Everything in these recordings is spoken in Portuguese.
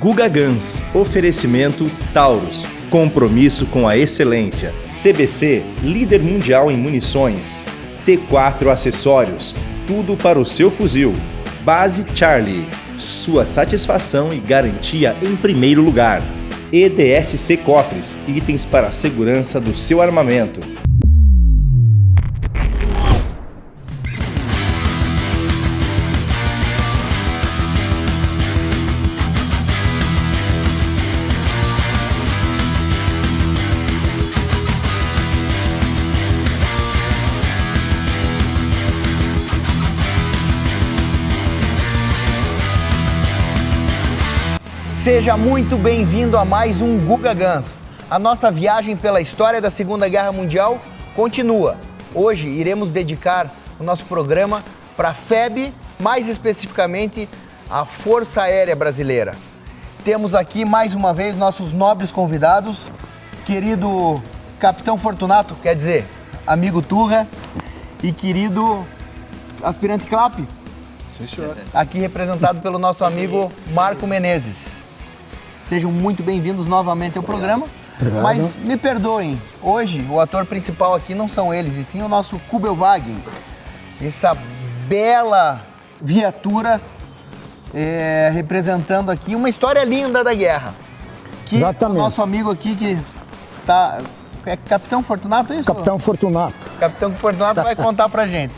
Guga Gans, oferecimento Taurus, compromisso com a excelência. CBC, líder mundial em munições. T4 Acessórios, tudo para o seu fuzil. Base Charlie, sua satisfação e garantia em primeiro lugar. EDSC Cofres, itens para a segurança do seu armamento. Seja muito bem-vindo a mais um Guga Gans. A nossa viagem pela história da Segunda Guerra Mundial continua. Hoje iremos dedicar o nosso programa para a FEB, mais especificamente a Força Aérea Brasileira. Temos aqui mais uma vez nossos nobres convidados, querido Capitão Fortunato, quer dizer, amigo Turra, e querido aspirante Clapp. Sim, senhor. Aqui representado pelo nosso amigo Marco Menezes. Sejam muito bem-vindos novamente ao programa. Obrigado. Mas me perdoem, hoje o ator principal aqui não são eles, e sim o nosso Kubelwagen. Essa bela viatura representando aqui uma história linda da guerra. Que Exatamente. O nosso amigo aqui que tá... É Capitão Fortunato, é isso? Capitão Fortunato. Capitão Fortunato vai contar pra gente.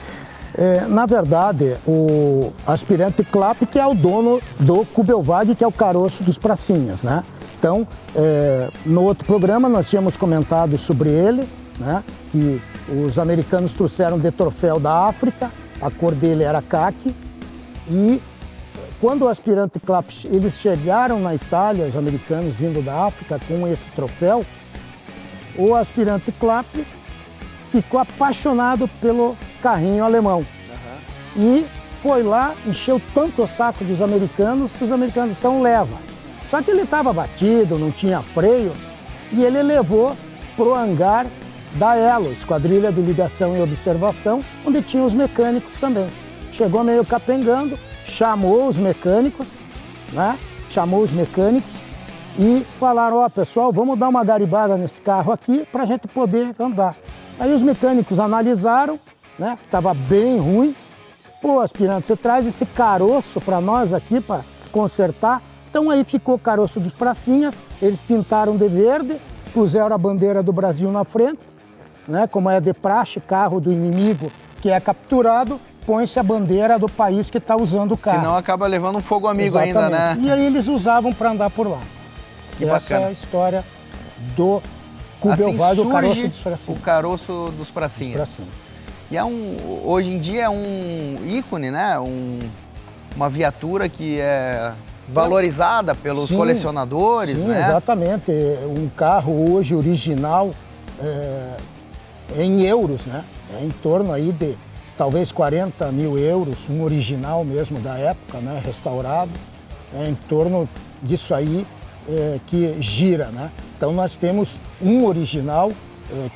Na verdade, o aspirante Clapp que é o dono do Kubelwagen, que é o caroço dos pracinhas, né? Então, no outro programa nós tínhamos comentado sobre ele, né? Que os americanos trouxeram de troféu da África, a cor dele era caqui, e quando o aspirante Clapp, eles chegaram na Itália, os americanos vindo da África com esse troféu, o aspirante Clapp ficou apaixonado pelo carrinho alemão. E foi lá, encheu tanto o saco dos americanos, que os americanos, então leva. Só que ele estava batido, não tinha freio, e ele levou pro hangar da ELO, Esquadrilha de Ligação e Observação, onde tinha os mecânicos também. Chegou meio capengando, chamou os mecânicos, né? Chamou os mecânicos e falaram, ó, pessoal, vamos dar uma garibada nesse carro aqui para a gente poder andar. Aí os mecânicos analisaram, né? Estava bem ruim. Pô, aspirante, você traz esse caroço para nós aqui para consertar. Então aí ficou o caroço dos pracinhas, eles pintaram de verde, puseram a bandeira do Brasil na frente, né? Como é de praxe, carro do inimigo que é capturado, põe-se a bandeira do país que está usando o carro. Senão acaba levando um fogo amigo. Exatamente. Ainda, né? E aí eles usavam para andar por lá. Que essa bacana. é a história do Kubelwagen, assim o caroço surge dos pracinhas. o caroço dos pracinhas. E hoje em dia é um ícone, né? Uma viatura que é valorizada pelos colecionadores, sim, né? Exatamente. Um carro hoje original em euros, né? É em torno aí de talvez 40 mil euros, um original mesmo da época, né? Restaurado. É em torno disso aí que gira, né? Então nós temos um original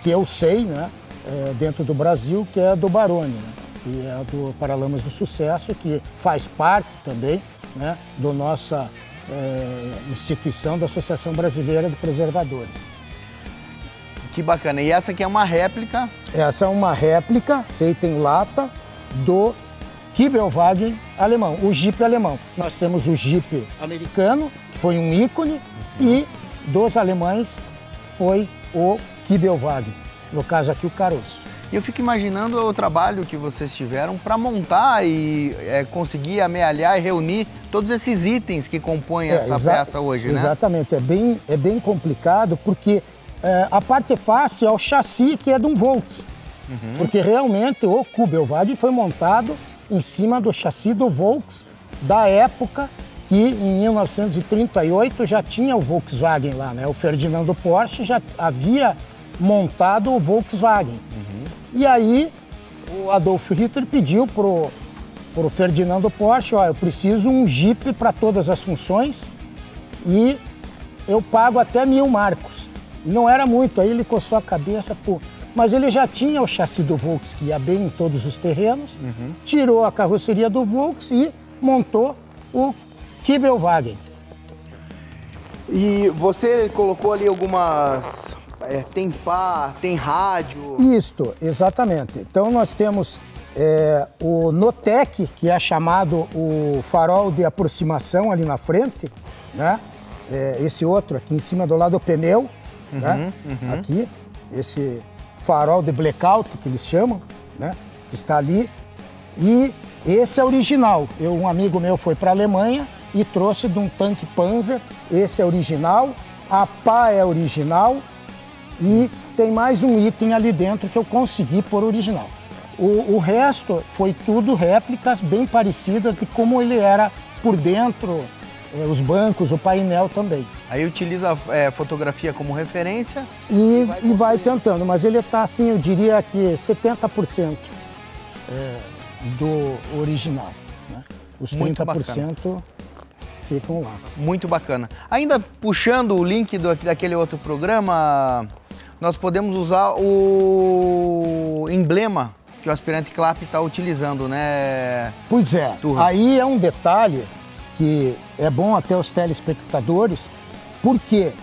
que eu sei, né? Dentro do Brasil, que é do Baroni, né? Que é do Paralamas do Sucesso, que faz parte também, né? Da nossa instituição, da Associação Brasileira de Preservadores. Que bacana. E essa aqui é uma réplica? Essa é uma réplica feita em lata do Kubelwagen alemão, o Jeep alemão. Nós temos o Jeep americano, que foi um ícone, e dos alemães foi o Kubelwagen. No caso aqui, o caroço. E eu fico imaginando o trabalho que vocês tiveram para montar e conseguir amealhar e reunir todos esses itens que compõem essa peça hoje, né? Exatamente. É bem complicado porque a parte fácil é o chassi, que é de um Volks. Porque realmente o Kubelwagen foi montado em cima do chassi do Volks da época que em 1938 já tinha o Volkswagen lá, né? O Ferdinando Porsche já havia montado o Volkswagen. E aí o Adolf Hitler pediu pro Ferdinando Porsche, ó, eu preciso um Jeep para todas as funções e eu pago até 1000 marcos. E não era muito, aí ele coçou a cabeça, pô. Mas ele já tinha o chassi do Volks, que ia bem em todos os terrenos, tirou a carroceria do Volks e montou o Kubelwagen. E você colocou ali algumas... tem pá, tem rádio... Isto, exatamente. Então nós temos o Notec, que é chamado o farol de aproximação ali na frente, né? Esse outro aqui em cima do lado do pneu, né? Aqui, esse farol de blackout que eles chamam, né? Que está ali. E esse é original. Um amigo meu foi para a Alemanha e trouxe de um tanque Panzer. Esse é original, a pá é original e tem mais um item ali dentro que eu consegui por original. O resto foi tudo réplicas bem parecidas de como ele era por dentro, os bancos, o painel também. Aí utiliza a fotografia como referência e vai tentando, mas ele está assim, eu diria que 70% do original, né? Os 30% ficam lá. Muito bacana. Ainda puxando o link daquele outro programa, nós podemos usar o emblema que o aspirante CLAP está utilizando, né? Pois é, Turra? Aí é um detalhe que é bom até os telespectadores, porque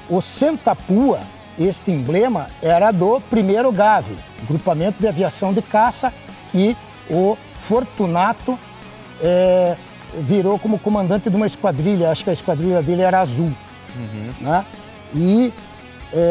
o Sentapua, este emblema, era do 1º GAV, Grupamento de Aviação de Caça, que o Fortunato virou como comandante de uma esquadrilha, acho que a esquadrilha dele era azul, né? E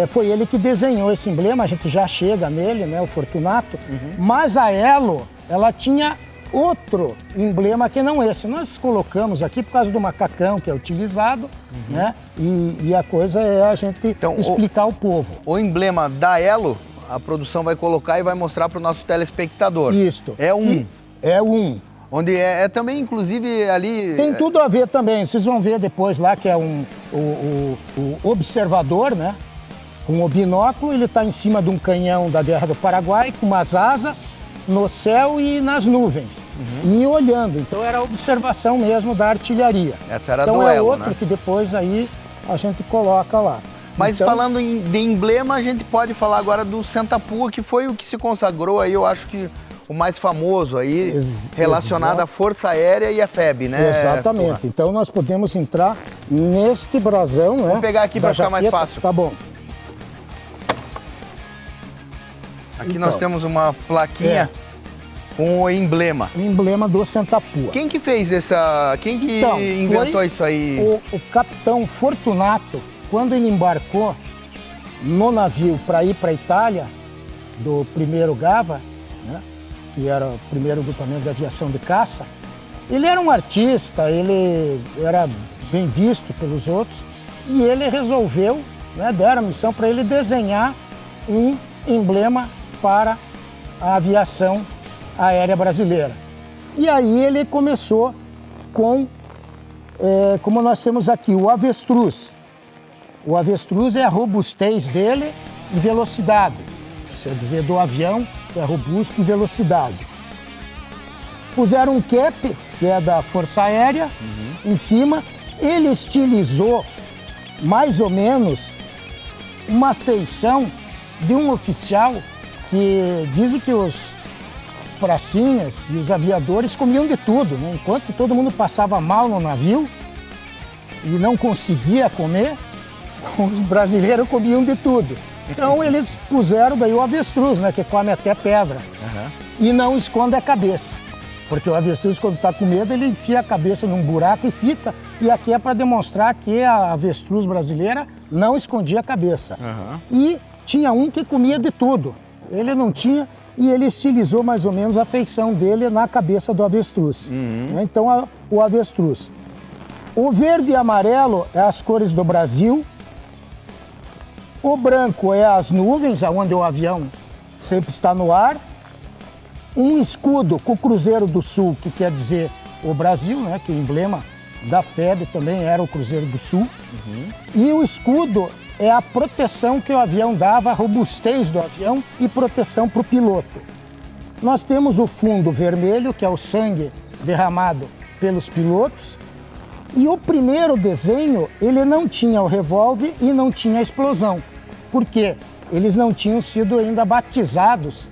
foi ele que desenhou esse emblema, a gente já chega nele, né, o Fortunato, mas a Elo, ela tinha outro emblema que não esse. Nós colocamos aqui por causa do macacão que é utilizado, né, e a coisa é a gente explicar ao povo. O emblema da Elo, a produção vai colocar e vai mostrar para o nosso telespectador. Isto. É um. É um. Onde também, inclusive, ali... Tem tudo a ver também, vocês vão ver depois lá que é o observador, né? Com o binóculo, ele está em cima de um canhão da Guerra do Paraguai, com umas asas no céu e nas nuvens, e olhando. Então era a observação mesmo da artilharia. Essa era então do Elo, outro, né? que depois aí a gente coloca lá. Mas então, falando de emblema, a gente pode falar agora do Sentapua, que foi o que se consagrou aí, eu acho que o mais famoso aí, relacionado à Força Aérea e à FEB, né? Exatamente. Turra? Então nós podemos entrar neste brasão, né? Vou pegar aqui para ficar mais fácil. Tá bom. Aqui nós temos uma plaquinha com o emblema. O emblema do Sentapua. Quem que fez essa... Quem que inventou isso aí? O capitão Fortunato, quando ele embarcou no navio para ir para a Itália, do 1º GAVA, né, que era o 1º Grupamento de Aviação de Caça, ele era um artista, ele era bem visto pelos outros, e ele resolveu, né, deram a missão para ele desenhar um emblema para a aviação aérea brasileira. E aí ele começou com, como nós temos aqui, o avestruz. O avestruz é a robustez dele e velocidade, quer dizer, do avião é robusto e velocidade. Puseram um cap, que é da Força Aérea, em cima. Ele estilizou mais ou menos uma feição de um oficial que dizem que os pracinhas e os aviadores comiam de tudo, né? Enquanto todo mundo passava mal no navio e não conseguia comer, os brasileiros comiam de tudo. Então eles puseram daí o avestruz, né, que come até pedra, e não esconde a cabeça. Porque o avestruz, quando está com medo, ele enfia a cabeça num buraco e fica. E aqui é para demonstrar que a avestruz brasileira não escondia a cabeça. E tinha um que comia de tudo. Ele não tinha, e ele estilizou mais ou menos a feição dele na cabeça do avestruz. Então, o avestruz. O verde e amarelo é as cores do Brasil. O branco é as nuvens, onde o avião sempre está no ar. Um escudo com o Cruzeiro do Sul, que quer dizer o Brasil, né? Que o emblema da FEB também era o Cruzeiro do Sul. E o escudo é a proteção que o avião dava, a robustez do avião e proteção para o piloto. Nós temos o fundo vermelho, que é o sangue derramado pelos pilotos. E o primeiro desenho, ele não tinha o revólver e não tinha a explosão. Por quê? Eles não tinham sido ainda batizados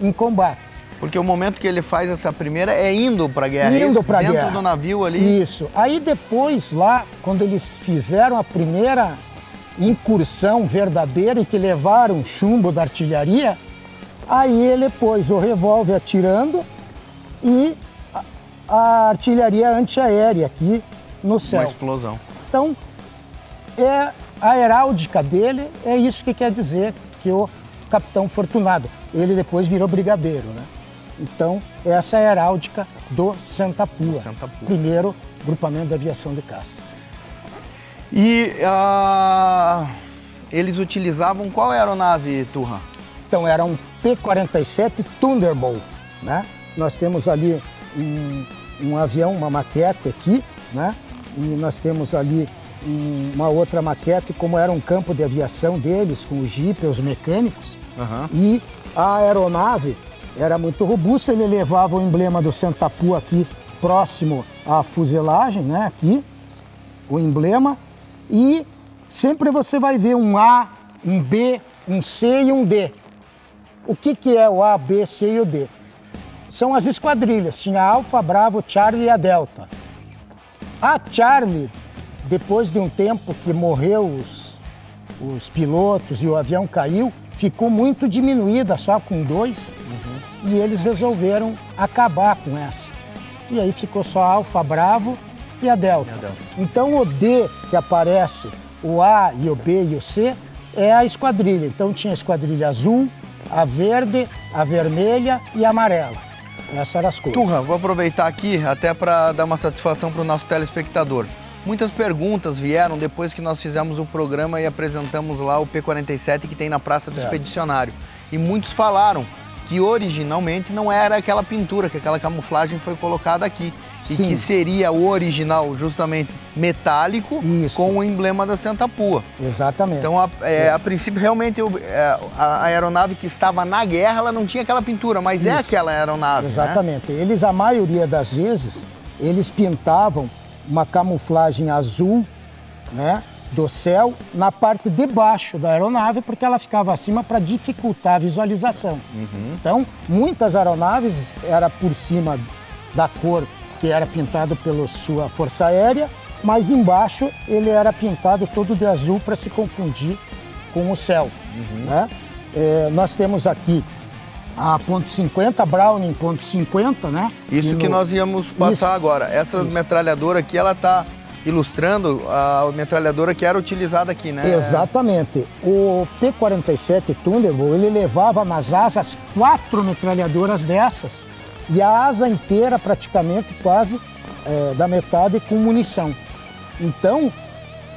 em combate. Porque o momento que ele faz essa primeira é indo para a guerra. Indo para a guerra. Dentro do navio ali. Isso. Aí depois, lá, quando eles fizeram a primeira incursão verdadeira e que levaram chumbo da artilharia, aí ele pôs o revólver atirando e a artilharia antiaérea aqui no céu. Uma explosão. Então, a heráldica dele é isso que quer dizer que o Capitão Fortunado. Ele depois virou brigadeiro, né? Então, essa é a heráldica do Santa Pua, primeiro grupamento de aviação de caça. E eles utilizavam qual aeronave, Turra? Então, era um P-47 Thunderbolt, né? Nós temos ali um avião, uma maquete aqui, né? E nós temos ali uma outra maquete, como era um campo de aviação deles, com o jipe, os mecânicos. Uhum. E a aeronave era muito robusta, ele levava o emblema do Santa Pua aqui próximo à fuselagem, né? Aqui, o emblema. E sempre você vai ver um A, um B, um C e um D. O que é o A, B, C e o D? São as esquadrilhas. Tinha a Alfa, Bravo, Charlie e a Delta. A Charlie, depois de um tempo que morreu os pilotos e o avião caiu, ficou muito diminuída, só com 2. E eles resolveram acabar com essa. E aí ficou só a Alfa, Bravo e a Delta. Então o D que aparece, o A e o B e o C, é a esquadrilha. Então tinha a esquadrilha azul, a verde, a vermelha e a amarela. Essas eram as cores. Turra, vou aproveitar aqui até para dar uma satisfação para o nosso telespectador. Muitas perguntas vieram depois que nós fizemos o programa e apresentamos lá o P-47 que tem na Praça do Expedicionário. E muitos falaram que originalmente não era aquela pintura, que aquela camuflagem foi colocada aqui. E que seria o original justamente metálico com o emblema da Santa Pua. Exatamente. Então, a princípio, realmente, a aeronave que estava na guerra, ela não tinha aquela pintura, mas é aquela aeronave, exatamente. Né? Eles, a maioria das vezes, eles pintavam uma camuflagem azul, né, do céu na parte de baixo da aeronave, porque ela ficava acima para dificultar a visualização. Então, muitas aeronaves era por cima da cor que era pintado pela sua Força Aérea, mas embaixo ele era pintado todo de azul para se confundir com o céu. Né? Nós temos aqui a .50, Browning .50, né? Isso que nós íamos passar agora. Essa metralhadora aqui, ela está ilustrando a metralhadora que era utilizada aqui, né? Exatamente. O P-47 Thunderbolt, ele levava nas asas 4 metralhadoras dessas e a asa inteira praticamente quase da metade com munição. Então,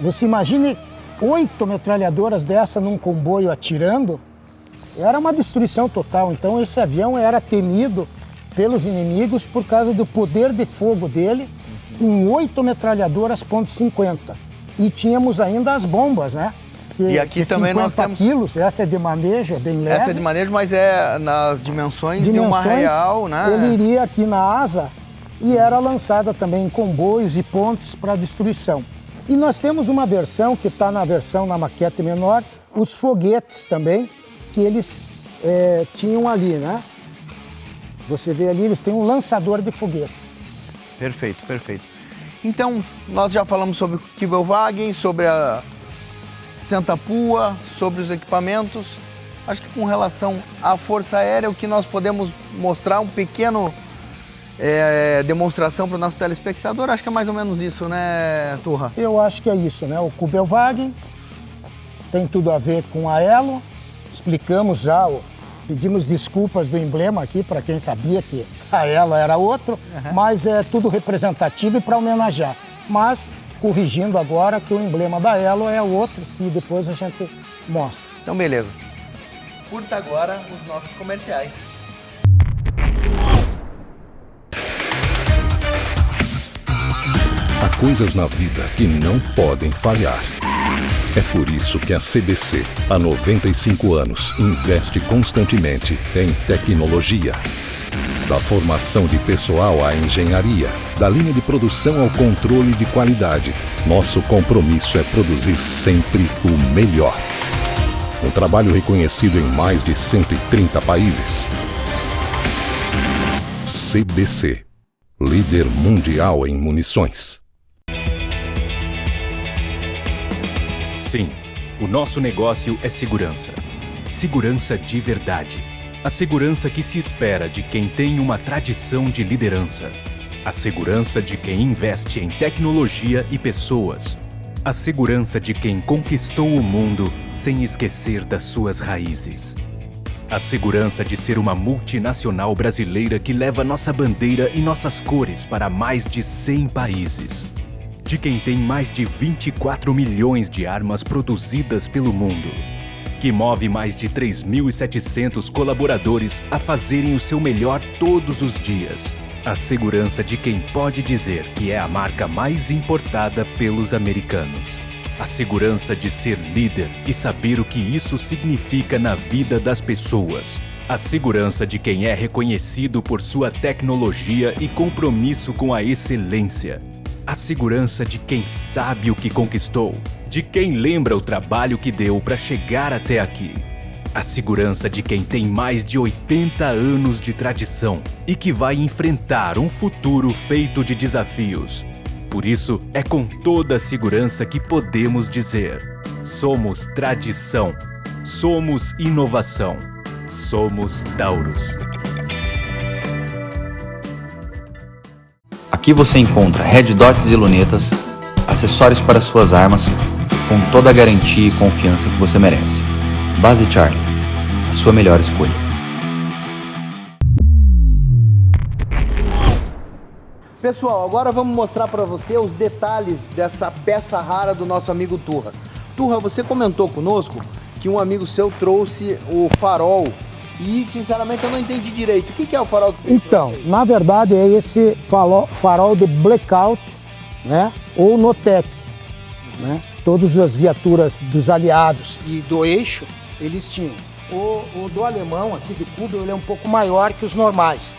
você imagine 8 metralhadoras dessa num comboio atirando, era uma destruição total. Então esse avião era temido pelos inimigos por causa do poder de fogo dele, com 8 metralhadoras .50. E tínhamos ainda as bombas, né? E aqui também nós temos... quilos, essa é de manejo, é bem leve. Essa é de manejo, mas é nas dimensões de uma real, né? Ele iria aqui na asa e era lançada também em comboios e pontes para destruição. E nós temos uma versão que está na maquete menor, os foguetes também, que eles tinham ali, né? Você vê ali, eles têm um lançador de foguete. Perfeito, perfeito. Então, nós já falamos sobre o Kübelwagen, sobre a Santa Pua, sobre os equipamentos. Acho que com relação à Força Aérea, o que nós podemos mostrar, um pequeno demonstração para o nosso telespectador, acho que é mais ou menos isso, né, Turra? Eu acho que é isso, né? O Kübelwagen tem tudo a ver com a Elo. Explicamos já, pedimos desculpas do emblema aqui para quem sabia que a Elo era outro, mas é tudo representativo e para homenagear. Mas corrigindo agora que o emblema da Elo é outro e depois a gente mostra. Então, beleza. Curta agora os nossos comerciais. Há coisas na vida que não podem falhar. É por isso que a CBC, há 95 anos, investe constantemente em tecnologia. Da formação de pessoal à engenharia, da linha de produção ao controle de qualidade, nosso compromisso é produzir sempre o melhor. Um trabalho reconhecido em mais de 130 países. CBC, líder mundial em munições. Sim, o nosso negócio é segurança. Segurança de verdade. A segurança que se espera de quem tem uma tradição de liderança. A segurança de quem investe em tecnologia e pessoas. A segurança de quem conquistou o mundo sem esquecer das suas raízes. A segurança de ser uma multinacional brasileira que leva nossa bandeira e nossas cores para mais de 100 países. De quem tem mais de 24 milhões de armas produzidas pelo mundo. Que move mais de 3.700 colaboradores a fazerem o seu melhor todos os dias. A segurança de quem pode dizer que é a marca mais importada pelos americanos. A segurança de ser líder e saber o que isso significa na vida das pessoas. A segurança de quem é reconhecido por sua tecnologia e compromisso com a excelência. A segurança de quem sabe o que conquistou, de quem lembra o trabalho que deu para chegar até aqui. A segurança de quem tem mais de 80 anos de tradição e que vai enfrentar um futuro feito de desafios. Por isso, é com toda a segurança que podemos dizer: somos tradição, somos inovação, somos Taurus. Aqui você encontra red dots e lunetas, acessórios para suas armas, com toda a garantia e confiança que você merece. Base Charlie, a sua melhor escolha. Pessoal, agora vamos mostrar para você os detalhes dessa peça rara do nosso amigo Turra. Turra, você comentou conosco que um amigo seu trouxe o farol e, sinceramente, eu não entendi direito. O que é o farol? Então, na verdade, é esse farol de blackout, né? Ou Notec, né? Todas as viaturas dos aliados e do eixo, eles tinham. O do alemão, aqui do Kubel, ele é um pouco maior que os normais.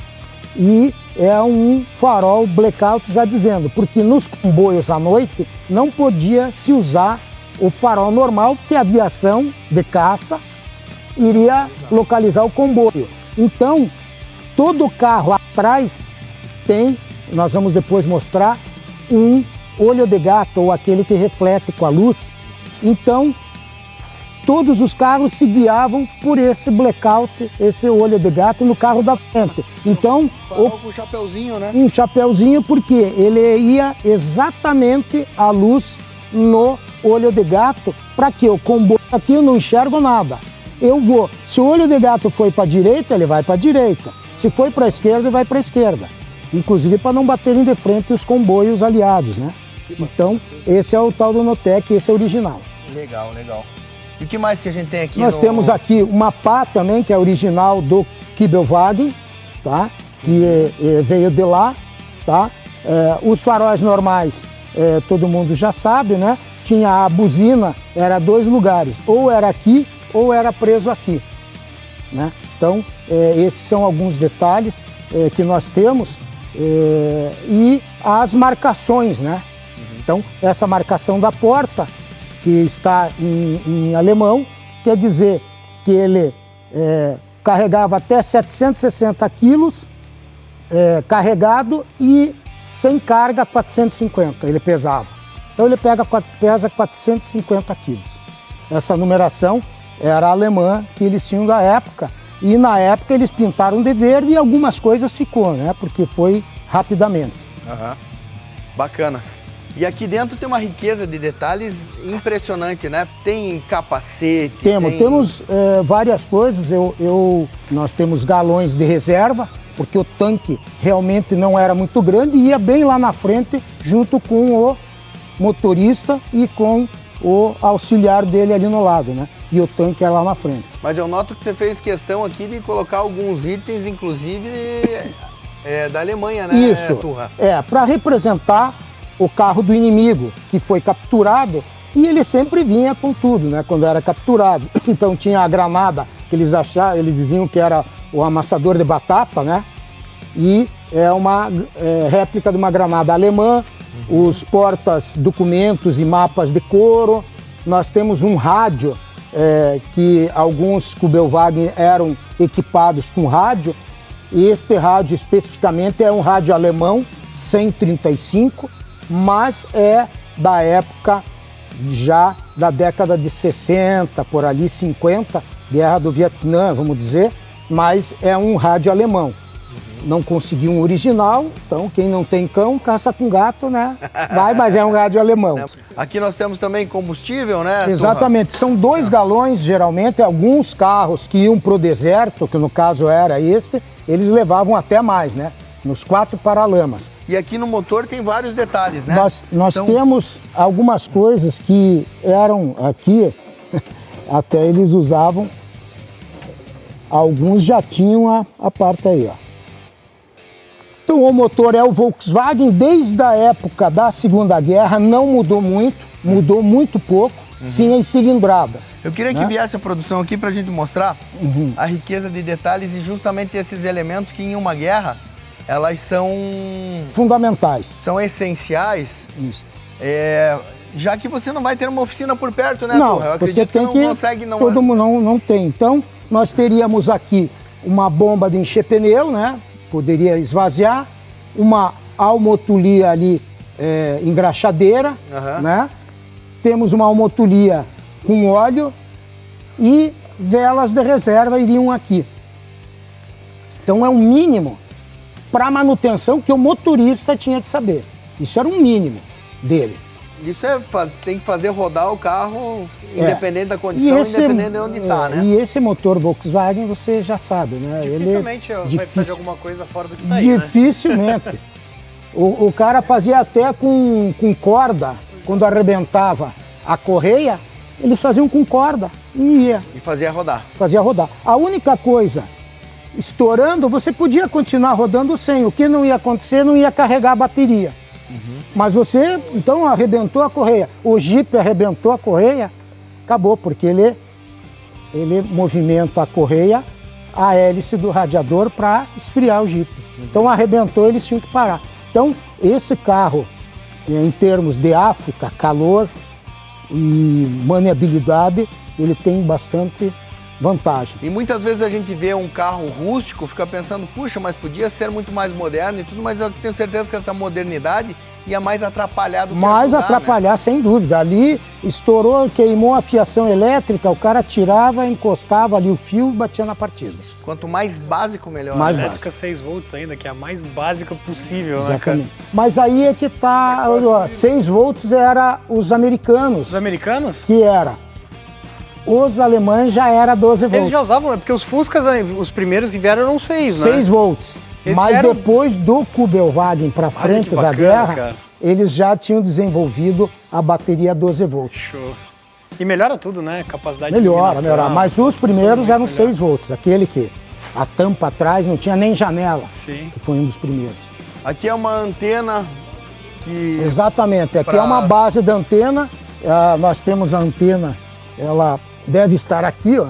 E é um farol blackout, já dizendo, porque nos comboios à noite não podia se usar o farol normal, porque a aviação de caça iria localizar o comboio. Então, todo carro atrás tem, nós vamos depois mostrar, um olho de gato, ou aquele que reflete com a luz. Então, todos os carros se guiavam por esse blackout, esse olho de gato no carro da frente. Então, com um chapeuzinho, né? Um chapeuzinho, porque ele ia exatamente a luz no olho de gato, para que o comboio aqui eu não enxergo nada. Eu vou, se o olho de gato foi para a direita, ele vai para a direita. Se foi para a esquerda, ele vai para a esquerda. Inclusive para não baterem de frente os comboios aliados, né? Então, esse é o tal do Notec, esse é o original. Legal, legal. E o que mais que a gente tem aqui? Nós temos aqui uma pá também, que é original do Kibelwagen, tá? Que veio de lá, tá? Os faróis normais, todo mundo já sabe, né? Tinha a buzina, era 2 lugares, ou era aqui, ou era preso aqui, né? Então, esses são alguns detalhes que nós temos e as marcações, né? Então, essa marcação da porta, que está em alemão, quer dizer que ele carregava até 760 quilos carregado e sem carga 450 ele pesava. Então ele pesa 450 quilos. Essa numeração era alemã que eles tinham da época, e na época eles pintaram de verde e algumas coisas ficou, né? Porque foi rapidamente. Uhum. Bacana. E aqui dentro tem uma riqueza de detalhes impressionante, né? Tem capacete, Temos várias coisas. Nós temos galões de reserva, porque o tanque realmente não era muito grande e ia bem lá na frente, junto com o motorista e com o auxiliar dele ali no lado, né? E o tanque era lá na frente. Mas eu noto que você fez questão aqui de colocar alguns itens, inclusive da Alemanha, né, Isso, Turra? para representar o carro do inimigo, que foi capturado, e ele sempre vinha com tudo, né, quando era capturado. Então tinha a granada, que eles diziam que era o amassador de batata, né, e é uma réplica de uma granada alemã, os portas-documentos e mapas de couro. Nós temos um rádio, que alguns Kubelwagen eram equipados com rádio, Este rádio especificamente é um rádio alemão 135, mas é da época já da década de 60, por ali 50, Guerra do Vietnã, vamos dizer, mas é um rádio alemão. Não consegui um original, então quem não tem cão, caça com gato, né? Vai, mas é um rádio alemão. Aqui nós temos também combustível, né? Exatamente, são 2 galões, geralmente, alguns carros que iam para o deserto, que no caso era este, eles levavam até mais, né? Nos 4 paralamas. E aqui no motor tem vários detalhes, né? Nós temos algumas coisas que eram aqui, até eles usavam, alguns já tinham a parte aí, ó. Então o motor é o Volkswagen, desde a época da Segunda Guerra, não mudou muito, mudou muito pouco, sim as cilindradas. Eu queria que viesse a produção aqui para a gente mostrar a riqueza de detalhes e justamente esses elementos que em uma guerra, elas são... fundamentais. São essenciais. Isso. Já que você não vai ter uma oficina por perto, né, Não, Turra? Eu acredito você tem que não consegue... Todo mundo não tem. Então, nós teríamos aqui uma bomba de encher pneu, né? Poderia esvaziar, uma almotolia ali engraxadeira, né? Temos uma almotolia com óleo e velas de reserva iriam aqui. Então é um mínimo para manutenção que o motorista tinha que saber. Isso era um mínimo dele. Isso tem que fazer rodar o carro independente da condição, independente de onde está, né? E esse motor Volkswagen você já sabe, né? Dificilmente vai precisar de alguma coisa fora do que está aí, né? Dificilmente. O cara fazia até com corda, quando arrebentava a correia, eles faziam com corda e ia. E fazia rodar. Fazia rodar. A única coisa, estourando, você podia continuar rodando sem. O que não ia acontecer, não ia carregar a bateria. Mas você, então, arrebentou a correia. O Jeep arrebentou a correia, acabou, porque ele movimenta a correia, a hélice do radiador para esfriar o Jeep. Então, arrebentou, eles tinham que parar. Então, esse carro, em termos de África, calor e maneabilidade, ele tem bastante vantagem. E muitas vezes a gente vê um carro rústico, fica pensando, puxa, mas podia ser muito mais moderno e tudo, mas eu tenho certeza que essa modernidade ia mais atrapalhar do que mais ajudar, atrapalhar, né? Sem dúvida. Ali estourou, queimou a fiação elétrica, o cara tirava, encostava ali o fio e batia na partida. Quanto mais básico, melhor. Mais né? Elétrica 6 volts ainda, que é a mais básica possível, Exatamente. né, cara? Mas aí é que tá, 6 volts era os americanos. Os americanos? Que era. Os alemães já era 12 volts. Eles já usavam, né? Porque os Fuscas, os primeiros que vieram eram 6, né? 6 volts. Eles Mas vieram... depois do Kubelwagen para frente da guerra, cara. Eles já tinham desenvolvido a bateria 12 volts. Show. E melhora tudo, né? Capacidade melhora, de melhora. Mas os primeiros eram 6 volts. Aquele que a tampa atrás não tinha nem janela. Sim. Que foi um dos primeiros. Aqui é uma antena que... Exatamente. Aqui é uma base da antena. Nós temos a antena, ela deve estar aqui, ó.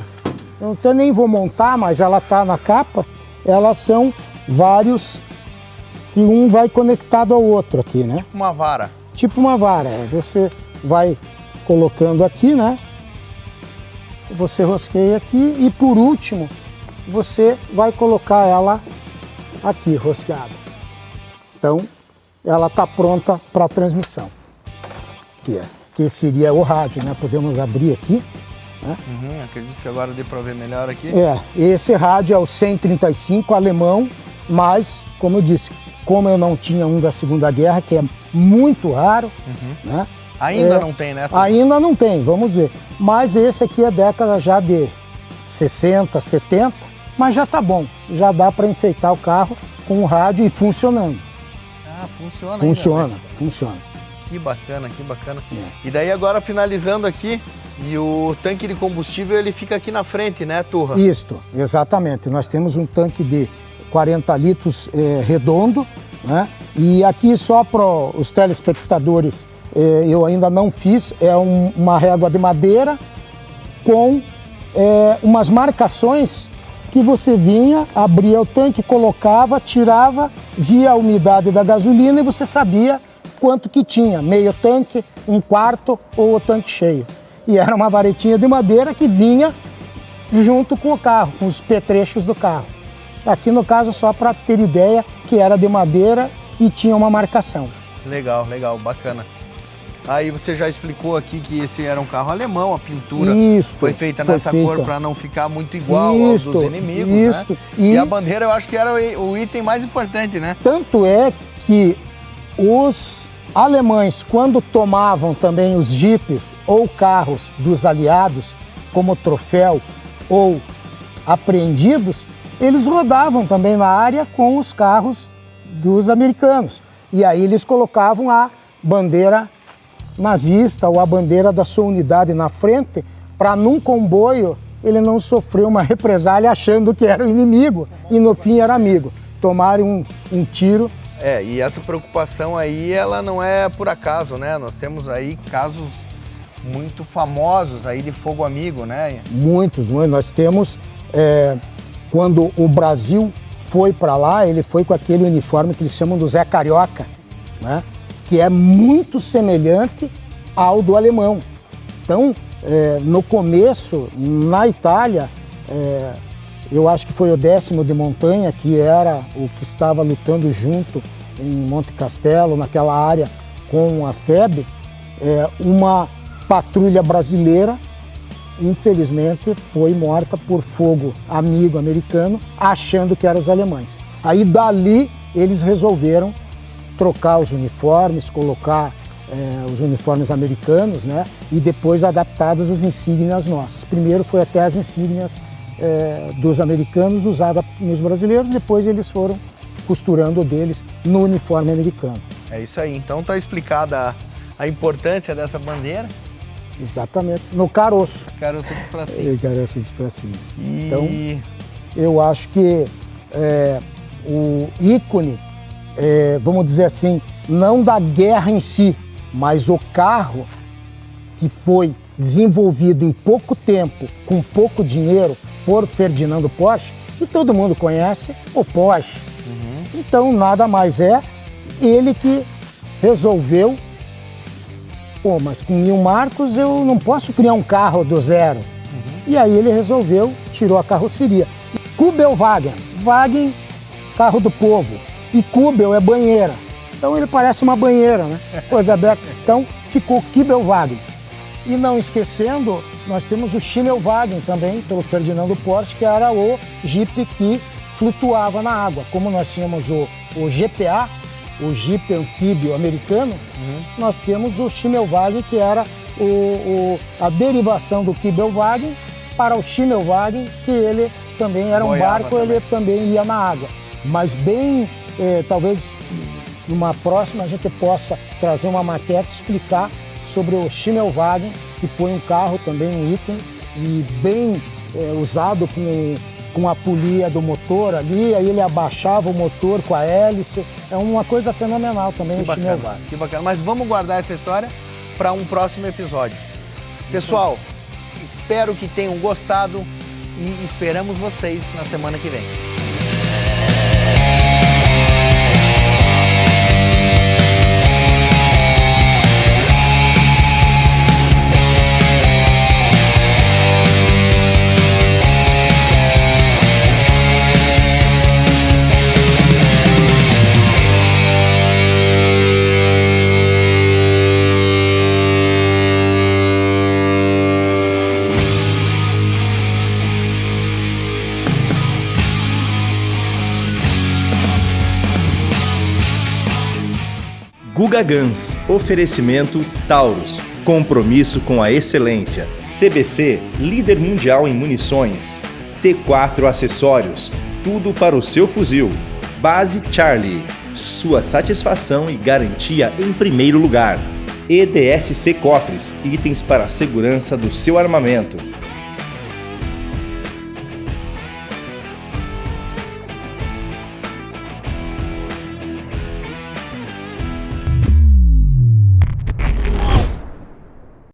Eu nem vou montar, mas ela está na capa. Elas são vários... E um vai conectado ao outro aqui, né? Tipo uma vara. Tipo uma vara. Você vai colocando aqui, né? Você rosqueia aqui e por último você vai colocar ela aqui, rosqueada. Então, ela está pronta para a transmissão. Que seria o rádio, né? Podemos abrir aqui. Né? Acredito que agora dê para ver melhor aqui. Esse rádio é o 135 alemão, mas, como eu disse, como eu não tinha um da Segunda Guerra, que é muito raro, né? Ainda não tem, né? Ainda não tem, vamos ver. Mas esse aqui é década já de 60, 70, mas já tá bom. Já dá para enfeitar o carro com o rádio e funcionando. Funciona. Funciona, ainda, né? funciona. Que bacana, que bacana. E daí agora finalizando aqui, e o tanque de combustível ele fica aqui na frente, né, Turra? Isto, exatamente. Nós temos um tanque de 40 litros redondo, né? E aqui só para os telespectadores, eu ainda não fiz, uma régua de madeira com umas marcações que você vinha, abria o tanque, colocava, tirava, via a umidade da gasolina e você sabia quanto que tinha, meio tanque, um quarto ou o tanque cheio. E era uma varetinha de madeira que vinha junto com o carro, com os petrechos do carro. Aqui no caso, só para ter ideia, que era de madeira e tinha uma marcação. Legal, legal, bacana. Aí você já explicou aqui que esse era um carro alemão, a pintura foi feita nessa cor para não ficar muito igual aos dos inimigos, né? E a bandeira eu acho que era o item mais importante, né? Tanto é que os alemães, quando tomavam também os jipes ou carros dos aliados como troféu ou apreendidos, eles rodavam também na área com os carros dos americanos. E aí eles colocavam a bandeira nazista ou a bandeira da sua unidade na frente, para num comboio ele não sofrer uma represália achando que era o inimigo e no fim era amigo. Tomaram um tiro. E essa preocupação aí, ela não é por acaso, né? Nós temos aí casos muito famosos aí de fogo amigo, né? Muitos. Nós temos, quando o Brasil foi para lá, ele foi com aquele uniforme que eles chamam do Zé Carioca, né? Que é muito semelhante ao do alemão. Então, no começo, na Itália, eu acho que foi o 10º de montanha, que era o que estava lutando junto em Monte Castelo, naquela área com a FEB, uma patrulha brasileira, infelizmente, foi morta por fogo amigo americano, achando que eram os alemães. Aí, dali, eles resolveram trocar os uniformes, colocar os uniformes americanos, né? E depois adaptadas as insígnias nossas. Primeiro foi até as insígnias dos americanos usadas nos brasileiros, depois eles foram costurando deles no uniforme americano. É isso aí, então está explicada a importância dessa bandeira. Exatamente, no caroço. Caroço dos pracinhas. Caroço dos pracinhas. Então, eu acho que o ícone, vamos dizer assim, não da guerra em si, mas o carro que foi desenvolvido em pouco tempo, com pouco dinheiro, por Ferdinando Porsche, e todo mundo conhece o Porsche. Então, nada mais ele que resolveu, mas com 1000 marcos eu não posso criar um carro do zero. E aí ele resolveu, tirou a carroceria. Kubelwagen, Wagen, carro do povo. E Kubel é banheira. Então ele parece uma banheira, né? Coisa aberta. Então ficou Kubelwagen. E não esquecendo, nós temos o Schimmelwagen também, pelo Ferdinando Porsche, que era o Jeep que flutuava na água. Como nós tínhamos o GPA, o Jeep anfíbio americano, nós temos o Schimmelwagen, que era a derivação do Kubelwagen para o Schimmelwagen, que ele também era um barco, ele também ia na água. Mas bem, talvez numa próxima a gente possa trazer uma maquete e explicar sobre o Schimmelwagen, que foi um carro também, um ícone, e bem usado com a polia do motor ali, aí ele abaixava o motor com a hélice, é uma coisa fenomenal também. Que bacana, que bacana. Mas vamos guardar essa história para um próximo episódio. Pessoal, espero que tenham gostado e esperamos vocês na semana que vem. Guga Guns, oferecimento Taurus, compromisso com a excelência. CBC, líder mundial em munições. T4 Acessórios, tudo para o seu fuzil. Base Charlie, sua satisfação e garantia em primeiro lugar. EDSC Cofres, itens para a segurança do seu armamento.